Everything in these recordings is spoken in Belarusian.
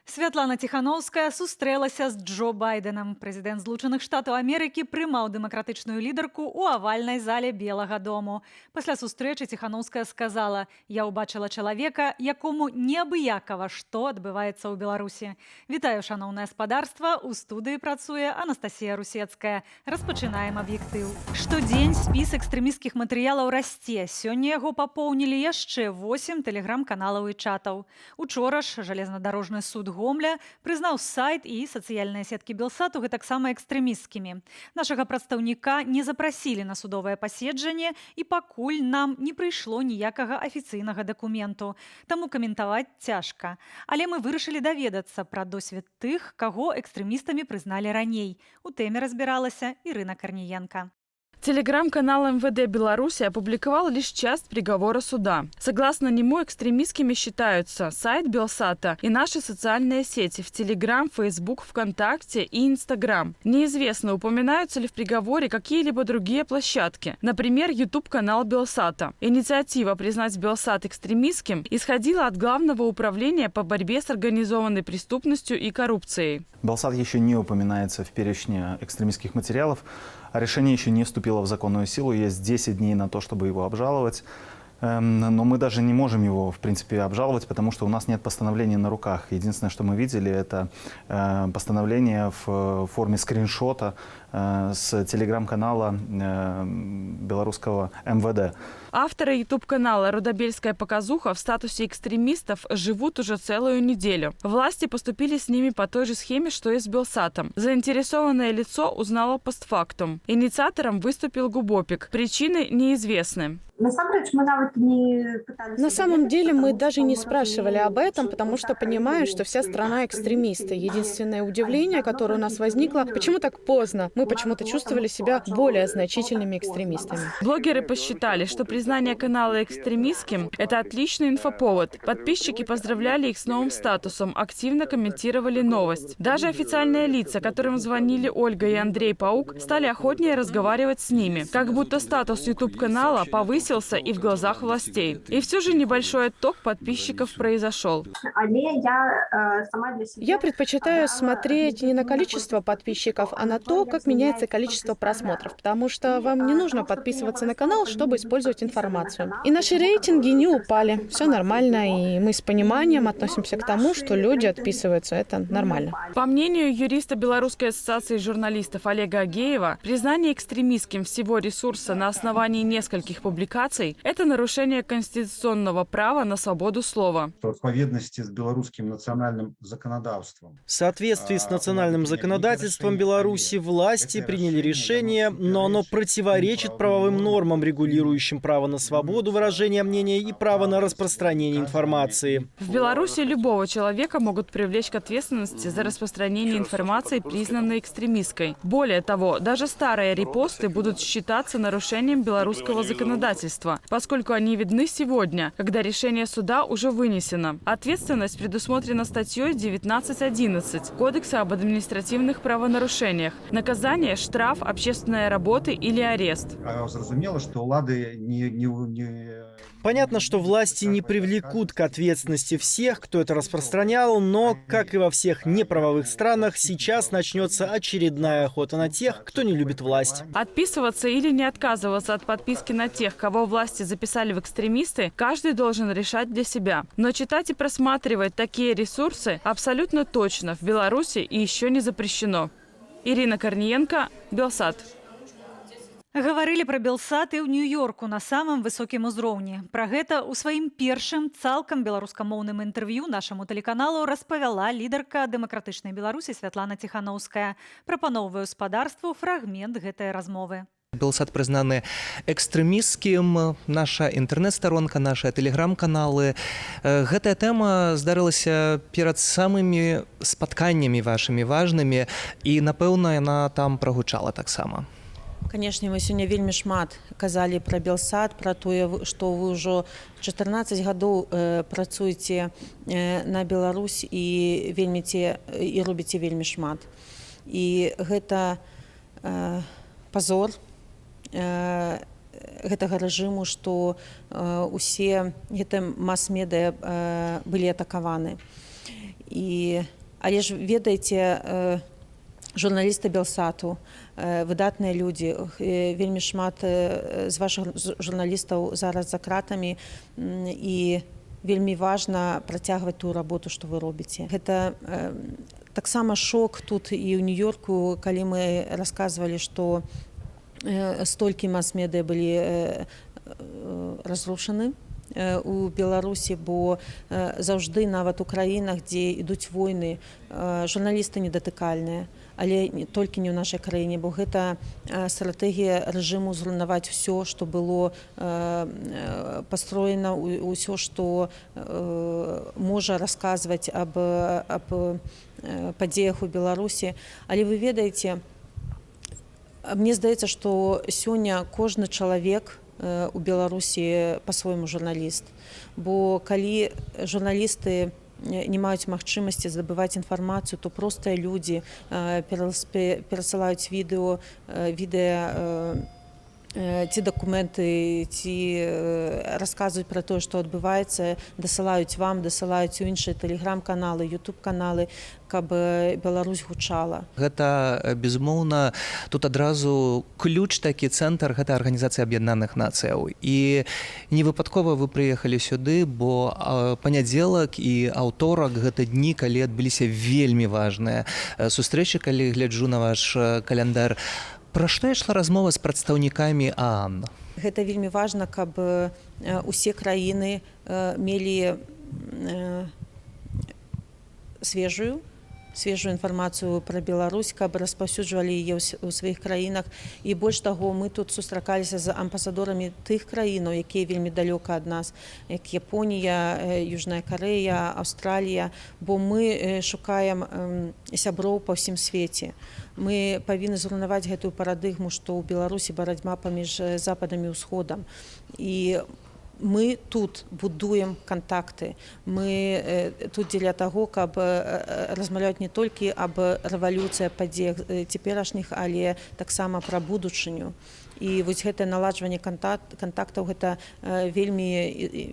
Святлана Ціханаўская сустрэлася з Джо Байденам. Прэзідэнт Злучаных Штатаў Амерыкі прымаў дэмакратычную лідарку ў авальнай зале Белага дому. Пасля сустрэчы Ціханаўская сказала: «Я ўбачыла чалавека, якому неабыякава, што адбываецца ў Беларусі». Вітаю, шаноўнае спадарства. У студыі працуе Анастасія Русецкая. Распачынаем аб'ектыў. Штодзень спіс экстрэмісцкіх матэрыялаў расце. Сёння яго папоўнілі яшчэ 8 тэлеграм-каналаў і чатаў. Учора ж жалезнадарожны суд Гомля прызнаў сайт і сацыяльныя сеткі Белсату гэтаксама экстрэмісцкімі. Нашага прадстаўніка не запрасілі на судовае паседжанне і пакуль нам не прыйшло ніякага афіцыйнага дакументу. Таму каментаваць цяжка. Але мы вырашылі даведацца пра досвед тых, каго экстрэмістамі прызналі раней. У тэме разбіралася Ірына Корніенко. Телеграм-канал МВД Беларуси опубликовал лишь часть приговора суда. Согласно нему, экстремистскими считаются сайт Белсата и наши социальные сети в Телеграм, Фейсбук, ВКонтакте и Инстаграм. Неизвестно, упоминаются ли в приговоре какие-либо другие площадки, например, YouTube-канал Белсата. Инициатива признать Белсат экстремистским исходила от Главного управления по борьбе с организованной преступностью и коррупцией. Белсат еще не упоминается в перечне экстремистских материалов, а решение еще не вступило в законную силу. Есть 10 дней на то, чтобы его обжаловать. Но мы даже не можем его, в принципе, обжаловать, потому что у нас нет постановления на руках. Единственное, что мы видели, это постановление в форме скриншота с телеграм-канала белорусского МВД. Авторы YouTube-канала «Рудобельская показуха» в статусе экстремистов живут уже целую неделю. Власти поступили с ними по той же схеме, что и с Белсатом. Заинтересованное лицо узнало постфактум. Инициатором выступил Губопик. Причины неизвестны. На самом деле мы даже не спрашивали об этом, потому что понимаем, что вся страна экстремисты. Единственное удивление, которое у нас возникло, почему так поздно? Мы почему-то чувствовали себя более значительными экстремистами. Блогеры посчитали, что признание канала экстремистским – это отличный инфоповод. Подписчики поздравляли их с новым статусом, активно комментировали новость. Даже официальные лица, которым звонили Ольга и Андрей Паук, стали охотнее разговаривать с ними. Как будто статус YouTube-канала повысился и в глазах властей. И все же небольшой отток подписчиков произошел. Я предпочитаю смотреть не на количество подписчиков, а на то, как меняется количество просмотров, потому что вам не нужно подписываться на канал, чтобы использовать информацию. И наши рейтинги не упали. Все нормально, и мы с пониманием относимся к тому, что люди отписываются. Это нормально. По мнению юриста Белорусской ассоциации журналистов Олега Агеева, признание экстремистским всего ресурса на основании нескольких публикаций – это нарушение конституционного права на свободу слова. В соответствии с белорусским национальным законодательством. В соответствии с национальным законодательством Беларуси власти приняли решение, но оно противоречит правовым нормам, регулирующим право на свободу выражения мнения и право на распространение информации. В Беларуси любого человека могут привлечь к ответственности за распространение информации, признанной экстремистской. Более того, даже старые репосты будут считаться нарушением белорусского законодательства, поскольку они видны сегодня, когда решение суда уже вынесено. Ответственность предусмотрена статьей 19.11 Кодекса об административных правонарушениях. Наказание – штраф, общественные работы или арест. Зрозумело, что улады не... Понятно, что власти не привлекут к ответственности всех, кто это распространял, но, как и во всех неправовых странах, сейчас начнется очередная охота на тех, кто не любит власть. Отписываться или не отказываться от подписки на тех, кого власти записали в экстремисты, каждый должен решать для себя. Но читать и просматривать такие ресурсы абсолютно точно в Беларуси и еще не запрещено. Ирина Корніенко, Белсат. Гаварылі пра Белсат і ў Нью-Йорку на самым высокім узроўні. Пра гэта ў сваім першым цалкам беларускамоўным інтэрв'ю нашаму тэлеканалу распавяла лідарка дэмакратычнай Беларусі Святлана Ціханаўская. Прапаноўваю спадарству фрагмент гэтай размовы. Белсат признаны экстремистским, наша интернет-сторонка, наши телеграм-каналы. Гэтая тэма здарылася перад самымі спатканнямі вашымі важнымі і, напэўна, яна там прагучала таксама. Канешне, мы сёння вельмі шмат казалі пра Белсат, пра тое, што вы ўжо 14 гадоў працуеце на Беларусь і робіце вельмі шмат. І гэта пазор гэтага рэжыму, што усе гэтыя мас-медыя былі атакаваны. Але ж ведаеце, журналісты Белсату, выдатныя людзі, вельмі шмат з вашых журналістаў зараз за кратамі, і вельмі важна працягваць тую работу, што вы робіце. Гэта таксама шок тут і ў Нью-Йорку, калі мы расказвалі, што столькі мас-медыя былі разрушаны у Беларусі, бо заўжды нават у краінах, дзе ідуць войны, журналісты недатыкальныя, але толькі не ў нашай краіне, бо гэта стратэгія рэжыму зруйнаваць усё, што было пастроена, усё, што можа расказваць аб падзеях у Беларусі. Але вы ведаеце, мне здаецца, што сёння кожны чалавек у Беларусі па-свойму журналіст. Бо калі журналісты не маюць магчымасці здабываць інфармацыю, то простыя людзі перасылаюць відэа ці дакументы, ці расказваюць пра тое, што адбываецца, дасылаюць вам, дасылаюць у іншыя тэлеграм-каналы, ютуб-каналы, каб Беларусь гучала. Гэта, безумоўна, тут адразу ключ такі цэнтр, гэта Арганізацыя Аб'яднаных Нацыяў. І не выпадкова вы прыехалі сюды, бо панядзелак і аўторак гэта дні, калі адбыліся вельмі важныя сустрэчы, калі гляджу на ваш каляндар. Пра што ішла размова з прадстаўнікамі ААН? Гэта вельмі важна, каб усе краіны мелі свежую інфармацыю пра Беларусь, каб распаўсюджвалі яе ў сваіх краінах. І больш таго, мы тут сустракаліся з амбасадорамі тых краінаў, якія вельмі далёка ад нас, як Японія, Южная Карэя, Аўстралія, бо мы шукаем сяброў па ўсім свеце. Мы павінны зруйнаваць гэтую парадыгму, што ў Беларусі барацьба паміж Западам і Ўсходам. І мы тут будуем кантакты. Мы тут дзеля таго, каб размаўляць не толькі аб рэвалюцыі, падзеях цяперашніх, але таксама пра будучыню. І вось гэтае наладжванне кантактаў – гэта вельмі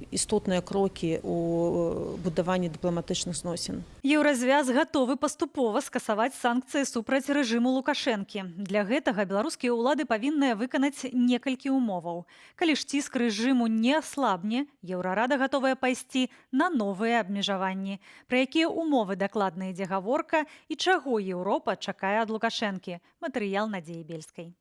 істотныя крокі ў будаванні дыпламатычных зносін. Еўразвяз гатовы паступова скасаваць санкцыі супраць рэжыму Лукашэнкі. Для гэтага беларускія ўлады павінныя выканаць некалькі умоваў. Калі ж ціск рэжыму не аслабне, Еўрарада гатовая пайсці на новыя абмежаванні. Пра якія умовы дакладна ідзе гаворка і чаго Еўропа чакае ад Лукашэнкі? Матэрыял Надзеі Бельскай.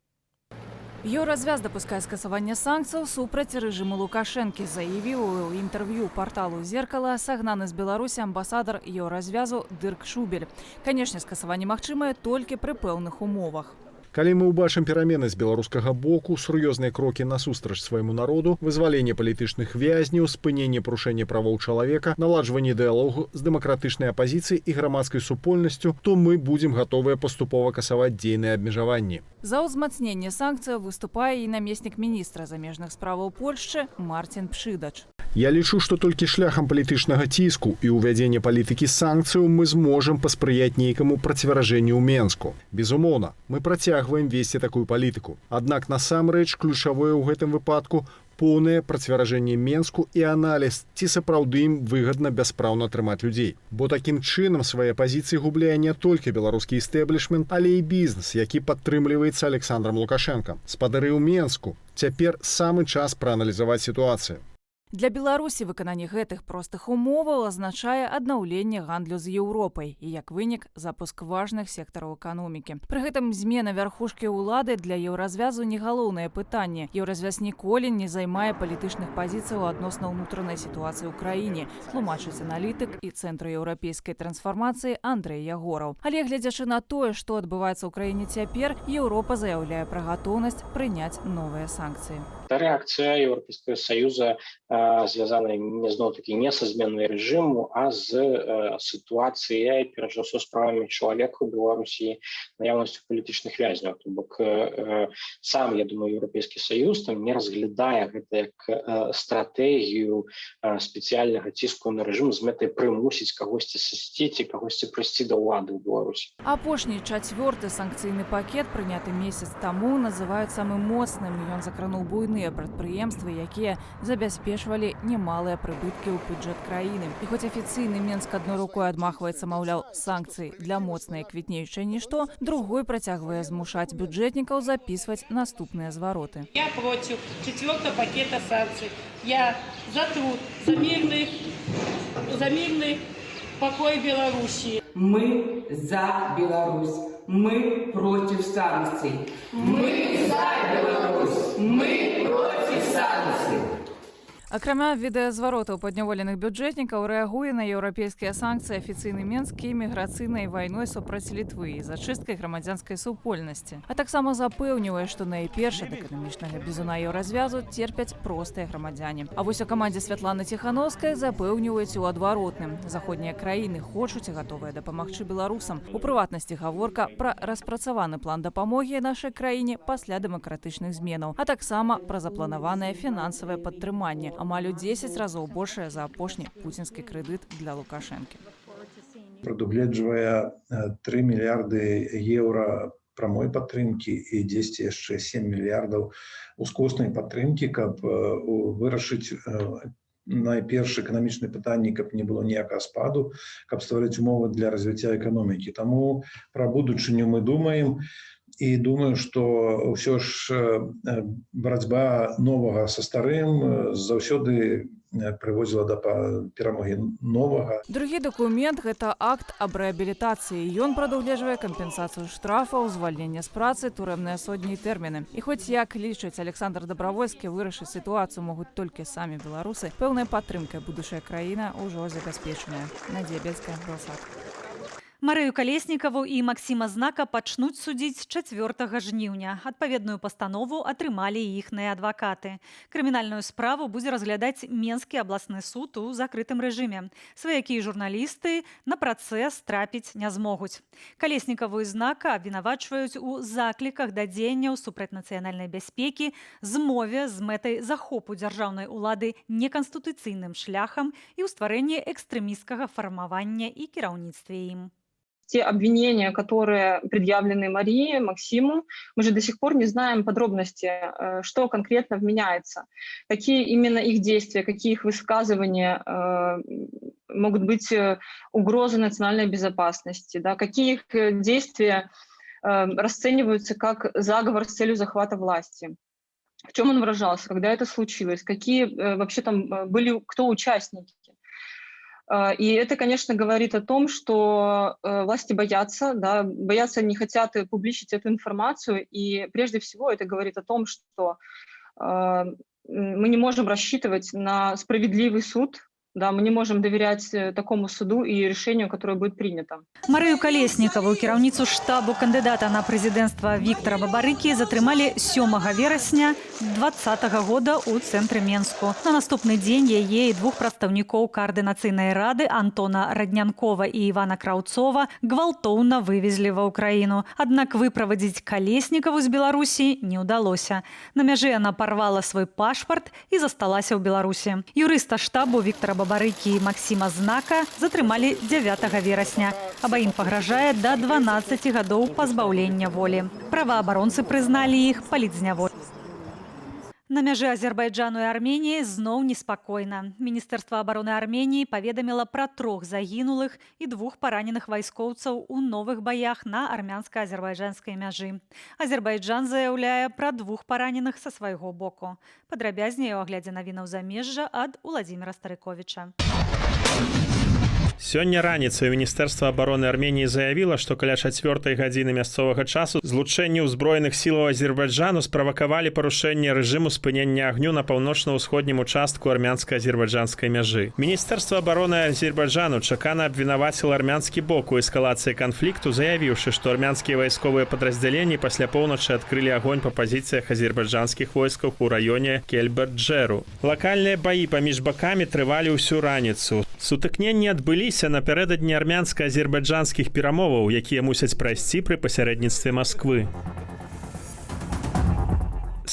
Еўразвяз дапускае скасаванне санкцыяў супраць рэжыму Лукашэнкі, заявіў у інтэрв'ю парталу «Зеркала» сагнаны з Беларусі амбасадар Еўразвязу Дырк Шубель. Канешне, скасаванне магчымае толькі пры пэўных умовах. Калі мы ўбачым перамены з беларускага боку, сур'ёзныя крокі насустрач свайму народу, вызваленне палітычных вязняў, спыненне парушэння правоў чалавека, наладжванне дыялогу з дэмакратычнай апазіцыяй і грамадскай супольнасцю, то мы будзем гатовыя паступова касаваць дзейныя абмежаванні. За ўзмацненне санкцыяў выступае і намеснік міністра замежных справаў Польшчы Марцін Пшыдач. Я лічу, што толькі шляхам палітычнага ціску і ўвядзення палітыкі санкцыяў мы зможам паспрыяць нейкаму процвяражэнню ў Менску. Безумоўна, мы працягваем весці такую палітыку. Аднак насамрэч ключавое ў гэтым выпадку поўнае процвяражэнне Менску і аналіз, ці сапраўды ім выгадна бяспраўна трымаць людзей. Бо такім чынам свае пазіцыі губляе не толькі беларускі істэблішмент, але і бізнес, які падтрымліваецца Александром Лукашенко. Спадары ў Менску. Цяпер самы час прааналізаваць сітуацыю. Для Беларусі выкананне гэтых простых умоваў азначае аднаўленне гандлю з Еўропай і, як вынік, запуск важных сектараў эканомікі. Пры гэтым змена вярхушкі ўлады для еўразвязу не галоўнае пытанне. Еўразвяз ніколі не займае палітычных пазіцыяў адносна ўнутранай сітуацыі ў краіне, тлумачыць аналітык і цэнтру еўрапейскай трансфармацыі Андрэй Ягораў. Але гледзячы на тое, што адбываецца ў краіне цяпер, Еўропа заяўляе пра гатоўнасць прыняць новыя санкцыі. Реакция Европейского Союза связана знову-таки не со зменой режиму, а с ситуацией, перш за все, с правами человека в Беларуси, наявностью політичних в'язнів. Тобто сам, я думаю, Європейський Союз там не розглядає це як стратегію спеціального тиску на режим з метою примусити когось сістіти, когось прийти до влади в Білорусі. Апошні чацвёрты санкцыйны пакет, прыняты месяц таму, называюць самым моцным. Ён закрануў буйныя буйныя прадпрыемствы, якія забяспечвалі немалыя прыбыткі ў бюджэт краіны. І хоць афіцыйны Менск адной рукой адмахваецца, маўляў, санкцыі для моцнай квітнеючай нішто, другой працягвае змушаць бюджэтнікаў записывать наступныя звароты. Я против 4-го пакета санкций. Я за труд, за мирный покой Беларуси. Мы за Беларусь. Мы против санкций. Мы за Беларусь. Мы против санкций. Акрамя відэазваротаў падняволеных бюджэтнікаў рэагуе на еўрапейскія санкцыі афіцыйны Менск і міграцыйнай вайной супраць Літвы і зачысткай грамадзянскай супольнасці. А таксама запэўнівае, што найперш ад эканамічнага бізуна еўразвязу терпяць простыя грамадзяне. А вось у камандзе Святланы Ціханаўскай запэўніваюць у адваротным. Заходнія краіны хочуць і гатовыя дапамагчы беларусам. У прыватнасці гаворка пра распрацаваны план дапамогі нашай краіне пасля дэмакратычных зменаў, а таксама пра запланаванае фінансавае падтрыманне, амаль у 10 разоў большая за апошні пуцінскі крэдыт для Лукашэнкі. Прадугледжвае 3 мільярды еўра прамой падтрымкі і 10 яшчэ 7 мільярдаў ускоснай падтрымкі, каб вырашыць найперш эканамічнае пытанне, каб не было ніякага спаду, каб стварыць умовы для развіцця эканомікі. Таму пра будучыню мы думаем. І думаю, што ўсё ж барацьба новага са старым заўсёды прыводзіла да перамогі новага. Другі дакумент – гэта акт аб рэабілітацыі. Ён прадугледжвае кампенсацыю штрафаў, звальнення з працы, турэмныя судні і тэрміны. І хоць, як лічыць Александр Дабравольскі, вырашыць сітуацыю могуць толькі самі беларусы, пэўнай падтрымкай будучая краіна ўжо забяспечаная. Надзея Бельская, Белсат. Марыю Калеснікаву і Максіма Знака пачнуць судзіць 4 жніўня. Адпаведную пастанову атрымалі іхныя адвакаты. Крымінальную справу будзе разглядаць Менскі абласны суд у закрытым рэжыме. Сваякі і журналісты на працэс трапіць не змогуць. Калеснікаву і Знака абвінавачваюць у закліках да дзеянняў супраць нацыянальнай бяспекі, змове з мэтай захопу дзяржаўнай улады неканстытуцыйным шляхам і ў стварэнні экстрэмісцкага фармавання і кіраўніцтве ім. Те обвинения, которые предъявлены Марии, Максиму, мы же до сих пор не знаем подробности, что конкретно вменяется, какие именно их действия, какие их высказывания могут быть угрозой национальной безопасности, да, какие их действия расцениваются как заговор с целью захвата власти. В чем он выражался, когда это случилось, какие вообще там были, кто участники. И это, конечно, говорит о том, что власти боятся, да, не хотят публичить эту информацию. И прежде всего это говорит о том, что мы не можем рассчитывать на справедливый суд. Да, мы не можем доверять такому суду и решению, которое будет принято. Марыю Калеснікаву, кіраўніцу штабу кандыдата на прэзідэнцтва Віктара Бабарыкі, затрымалі 7 верасня 2020 года ў цэнтры Менску. На наступны дзень яе і 2 прадстаўнікоў каардынацыйнай рады Антона Раднянкова і Івана Краўцова гвалтоўна вывезлі ва ўкраіну. Аднак выправадзіць Калеснікаву з Беларусі не ўдалося. На мяжы яна парвала свой пашпарт і засталася ў Беларусі. Юрыста штабу Віктара Бабарыкі і Максіма Знака затрымалі 9 верасня. Абаім пагражае да 12 гадоў пазбаўлення волі. Праваабаронцы прызналі іх палітзняволенымі. На мяжы Азербайджану і Арменіі зноў неспакойна. Міністэрства абароны Арменіі паведаміла пра 3 загінулых і 2 параненых вайскоўцаў у новых баях на армянска-азербайджанскай мяжы. Азербайджан заяўляе пра 2 параненых са свайго боку. Падрабязней у аглядзе навінаў замежжа ад Уладзіміра Старыковіча. Сёння раніцай Міністэрства абароны Арменіі заявіла, што каля 4 гадзіны мясцовага часу злучэнні ўзброеных сілаў Азербайджану справакавалі парушэнне рэжыму спынення агню на паўночна-ўсходнім участку армянска-азербайджанскай мяжы. Міністэрства абароны Азербайджану чакана абвінаваціла армянскі бок у эскалацыі канфлікту, заявіўшы, што армянскія вайсковыя падраздзяленні пасля поўначы адкрылі агонь па пазіцыях азербайджанскіх войскаў у раёне Кельберджеру. Лакальныя баі паміж бакамі трывалі ўсю раніцу. Сутыкненні адбыліся напярэдадні армянска-азербайджанскіх перамоваў, якія мусяць прайсці пры пасярэдніцтве Масквы.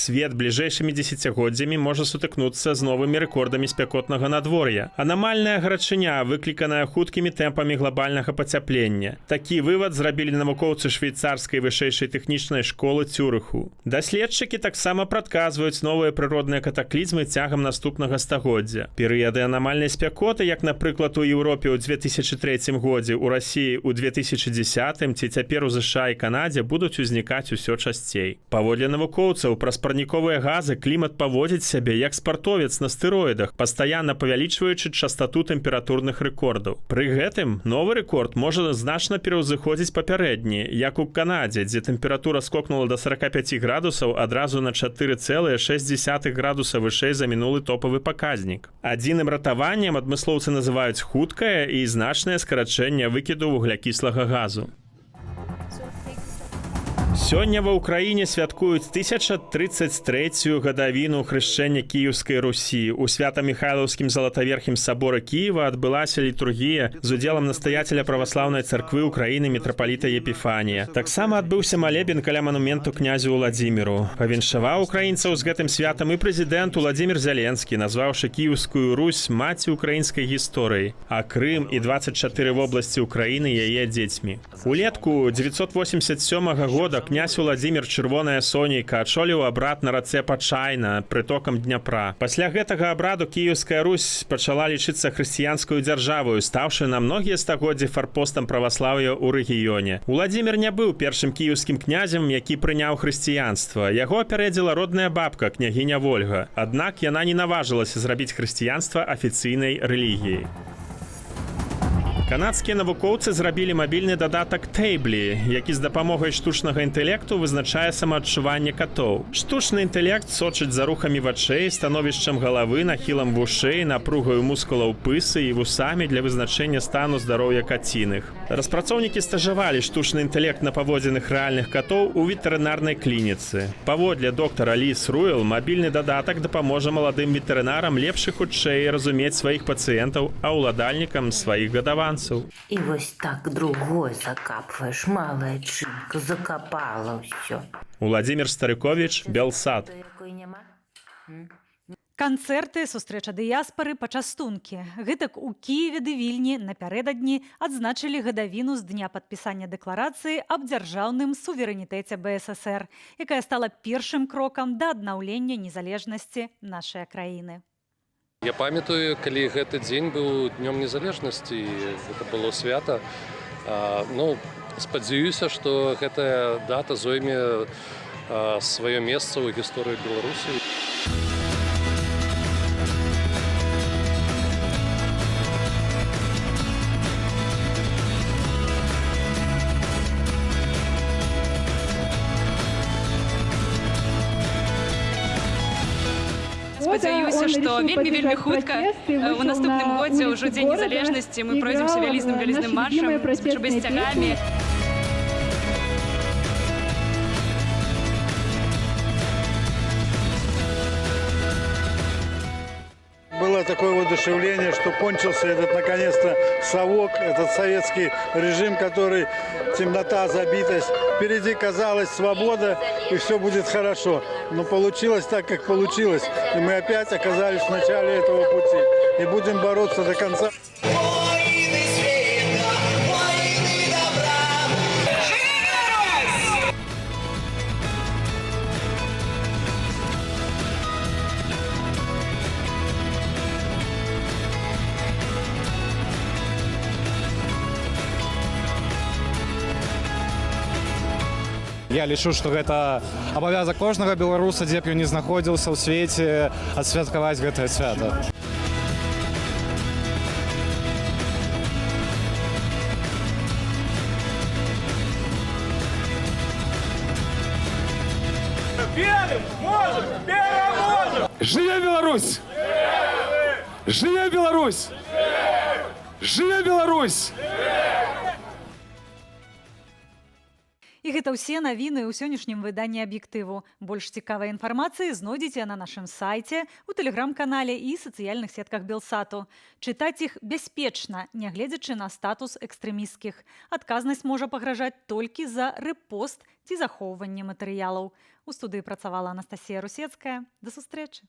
свет бліжэйшымі дзесяцігоддзямі можа сутыкнуцца з новымі рэкордамі спякотнага надвор'я. Анамальная гарачыня, выкліканая хуткімі тэмпамі глобальнага пацяплення. Такі вывад зрабілі навукоўцы швейцарскай вышэйшай тэхнічнай школы Цюрыху. Даследчыкі таксама прадказваюць новыя прыродныя катаклізмы цягам наступнага стагоддзя. Перыяды анамальнай спякоты, як, напрыклад, у Еўропе ў 2003 годзе, у Расіі ў 2010 ці цяпер у ЗША і Канадзе будуць узнікаць усё часцей. Паводле навукоўцаў, праз парніковыя газы клімат паводзіць сябе як спартовец на стэроідах, пастаянна павялічваючы частату тэмпературных рэкордаў. Пры гэтым новы рэкорд можа значна пераўзыходзіць папярэдні, як у Канадзе, дзе тэмпература скокнула да 45 градусаў адразу на 4,6 градуса вышэй за мінулы топавы паказнік. Адзіным ратаваннем адмыслоўцы называюць хуткае і значнае скарачэнне выкіду вуглякіслага газу. Сёння ва ўкраіне святкуюць 1033-ю гадавіну хрышчэння Кіеўскай Русі. У Свята-Міхайлаўскім Залатаверхім саборы Кіева адбылася літургія з удзелам настаяцеля праваслаўнай царквы Украіны мітрапаліта Епіфанія. Таксама адбыўся малебен каля манументу князю Уладзіміру. Павіншаваў украінцаў з гэтым святам і прэзідэнт Уладзімір Зяленскі, назваўшы Кіеўскую Русь маці украінскай гісторыі, а Крым і 24 вобласці Украіны яе дзецьмі. Улетку 987 года князь Уладзімір Чырвоная Сонейка адшоліў абрад на рацэ Пачайна прытокам Дняпра. Пасля гэтага абраду Кіеўская Русь пачала лічыцца хрысціянскую дзяржавою, стаўшы на многія стагоддзі фарпостам праваслаўя ў рэгіёне. Уладзімір не быў першым кіеўскім князем, які прыняў хрысціянства. Яго апярэдзіла родная бабка, княгіня Вольга. Аднак яна не наважылася зрабіць хрысціянства афіцыйнай рэлігіяй. Канадскія навукоўцы зрабілі мабільны дадатак Тэйблі, які з дапамогай штучнага інтэлекту вызначае самаадчуванне катоў. Штучны інтэлект сочыць за рухамі вачэй, становішчам галавы, нахілам вушэй, напругаю мускулаў пысы і вусамі для вызначэння стану здароўя каціных. Распрацоўнікі стажавалі штучны інтэлект на паводзінах рэальных катоў у ветэрынарнай клініцы. Паводле доктара Ліс Руэл, мабільны дадатак дапаможа маладым ветэрынарам лепш і хутчэй разумець сваіх пацыентаў, а ўладальнікам сваіх гадаванцаў. І вось так другой закапваеш, малайчынка, закапала ўсё. Уладзімір Старыковіч, Белсад. Канцэрты, сустрэча дыяспары, пачастункі. Гэтак у Кіеве ды Вільні напярэдадні адзначылі гадавіну з дня падпісання дэкларацыі аб дзяржаўным суверэнітэце БССР, якая стала першым крокам да аднаўлення незалежнасці нашай краіны. Я памятаю, калі гэты дзень быў днём незалежнасці, гэта было свята. Спадзяюся, што гэтая дата зойме сваё месца ў гісторыі Беларусі. Спадзяюся, што вельмі хутка у наступным годзе ўжо дзень незалежнасці мы пройдземся вялізным маршам з бесцягамі. Было такое воодушевление, что кончился этот, наконец-то, совок, этот советский режим, который темнота, забитость. Впереди казалась свобода, и все будет хорошо. Но получилось так, как получилось. И мы опять оказались в начале этого пути. И будем бороться до конца. Я лічу, што гэта абавязак кожнага беларуса, дзе б ён не знаходзіўся ў свеце, адсвяткаваць гэтае свята. Верим, можем, переможем! Жыве Беларусь! Жыве Беларусь! Жыве Беларусь! І гэта ўсе навіны ў сённяшнім выданні аб'ектыву. Больш цікавай інфармацыі знойдзеце на нашым сайце, у тэлеграм-канале і сацыяльных сетках Белсату. Чытаць іх бяспечна, нягледзячы на статус экстрэмісцкіх. Адказнасць можа пагражаць толькі за рэпост ці захоўванне матэрыялаў. У студыі працавала Анастасія Русецкая. Да сустрэчы.